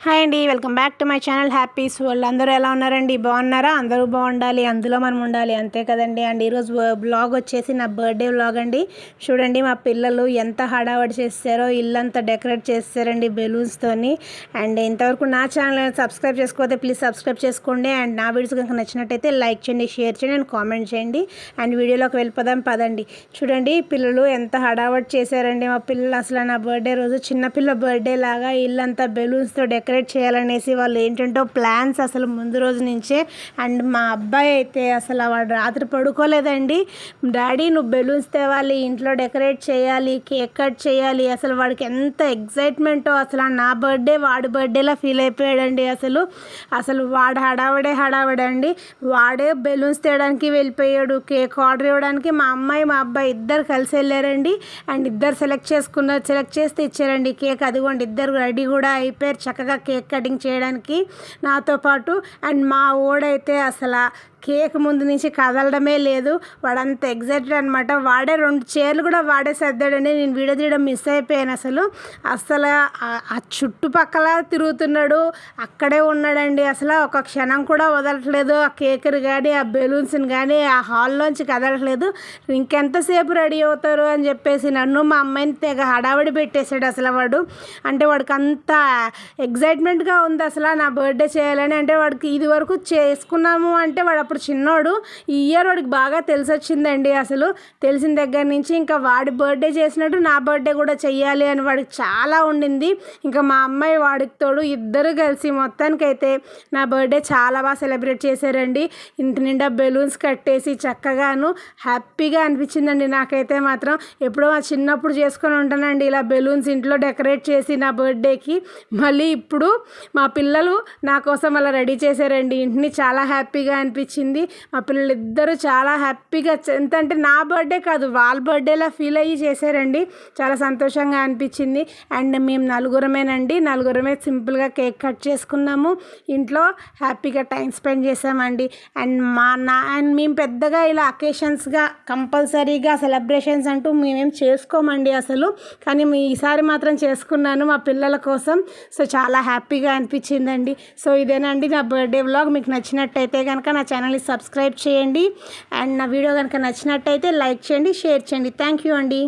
Hi అండి, welcome back to my channel happy's world. అందరూ ఎలా ఉన్నారండి? బాగున్నారా? అందరూ బాగుండాలి, అందులో మనం ఉండాలి, అంతే కదండి. అండ్ ఈరోజు బ్లాగ్ వచ్చేసి నా బర్త్డే వ్లాగ్ అండి. చూడండి మా పిల్లలు ఎంత హడావడి చేస్తారో, ఇల్లంతా డెకరేట్ చేస్తారండి బెలూన్స్తోని. అండ్ ఇంతవరకు నా ఛానల్ సబ్స్క్రైబ్ చేసుకోకపోతే ప్లీజ్ సబ్స్క్రైబ్ చేసుకోండి. అండ్ నా వీడియోస్ కనుక నచ్చినట్టయితే లైక్ చేయండి, షేర్ చేయండి అండ్ కామెంట్ చేయండి. అండ్ వీడియోలోకి వెళ్ళిపోదాం పదండి. చూడండి పిల్లలు ఎంత హడావడి చేశారండి. మా పిల్లలు అసలు నా బర్త్డే రోజు చిన్నపిల్ల బర్త్డే లాగా ఇల్లంతా బెలూన్స్తో డెకరేట్ చేయాలనేసి వాళ్ళు ఏంటంటో ప్లాన్స్ అసలు ముందు రోజు నుంచే. అండ్ మా అబ్బాయి అయితే అసలు వాడు రాత్రి పడుకోలేదండి. డాడీ నువ్వు బెలూన్స్ తేవాలి, ఇంట్లో డెకరేట్ చేయాలి, కేక్ కట్ చేయాలి. అసలు వాడికి ఎంత ఎగ్జైట్మెంటో, అసలు నా బర్త్డే వాడి బర్త్డేలా ఫీల్ అయిపోయాడండి. అసలు వాడు హడావడండి. వాడే బెలూన్స్ తేయడానికి వెళ్ళిపోయాడు, కేక్ ఆర్డర్ ఇవ్వడానికి మా అమ్మాయి మా అబ్బాయి ఇద్దరు కలిసి వెళ్ళారండి. అండ్ ఇద్దరు సెలెక్ట్ చేస్తే ఇచ్చారండి కేక్. అదిగోండి ఇద్దరు రెడీ కూడా అయిపోయారు చక్కగా కేక్ కటింగ్ చేయడానికి నాతో పాటు. అండ్ మా ఓడైతే అసలు కేక్ ముందు నుంచి కదలడమే లేదు, వాడంత ఎగ్జైటెడ్ అనమాట. వాడే 2 చైర్లు కూడా వాడే సర్దాడండి. నేను వీడియో తీయడం మిస్ అయిపోయాను. అసలు ఆ చుట్టుపక్కల తిరుగుతున్నాడు, అక్కడే ఉన్నాడండి. అసలు ఒక క్షణం కూడా వదలట్లేదు. ఆ కేక్ని కానీ ఆ బెలూన్స్ని కానీ ఆ హాల్లోంచి కదలట్లేదు. ఇంకెంతసేపు రెడీ అవుతారు అని చెప్పేసి నన్ను మా అమ్మాయిని తెగ హడావిడి పెట్టేశాడు అసలు వాడు. అంటే వాడికి అంత ఎగ్జైట్మెంట్గా ఉంది అసలు నా బర్త్డే చేయాలని. అంటే వాడికి ఇది వరకు చేసుకున్నాము అంటే వాడు అప్పుడు చిన్నోడు. ఈ ఇయర్ వాడికి బాగా తెలిసి వచ్చిందండి. అసలు తెలిసిన దగ్గర నుంచి ఇంకా వాడి బర్త్డే చేసినట్టు నా బర్త్డే కూడా చెయ్యాలి అని వాడికి చాలా ఉండింది. ఇంకా మా అమ్మాయి వాడికి తోడు ఇద్దరు కలిసి మొత్తానికైతే నా బర్త్డే చాలా బాగా సెలబ్రేట్ చేశారండి. ఇంటి నిండా బెలూన్స్ కట్టేసి చక్కగాను హ్యాపీగా అనిపించిందండి నాకైతే మాత్రం. ఎప్పుడో మా చిన్నప్పుడు చేసుకొని ఉంటానండి ఇలా బెలూన్స్ ఇంట్లో డెకరేట్ చేసి నా బర్త్డేకి. మళ్ళీ ఇప్పుడు మా పిల్లలు నా కోసం అలా రెడీ చేశారండి ఇంటిని. చాలా హ్యాపీగా అనిపించింది. మా పిల్లలు ఇద్దరు చాలా హ్యాపీగా, ఎంత అంటే నా బర్త్డే కాదు వాళ్ళ బర్త్డేలా ఫీల్ అయ్యి చేశారండి. చాలా సంతోషంగా అనిపించింది. అండ్ మేము నలుగురమే సింపుల్గా కేక్ కట్ చేసుకున్నాము, ఇంట్లో హ్యాపీగా టైం స్పెండ్ చేసామండి. అండ్ మేము పెద్దగా ఇలా అకేషన్స్గా కంపల్సరీగా సెలబ్రేషన్స్ అంటూ మేమేం చేసుకోమండి అసలు. కానీ ఈసారి మాత్రం చేసుకున్నాను మా పిల్లల కోసం. సో చాలా హ్యాపీగా అనిపించిందండి. సో ఇదేనండి నా బర్త్డే వ్లాగ్. మీకు నచ్చినట్టయితే కనుక నా ఛానల్ని సబ్స్క్రైబ్ చేయండి. అండ్ నా వీడియో కనుక నచ్చినట్టయితే లైక్ చేయండి, షేర్ చేయండి. థ్యాంక్ యూ అండి.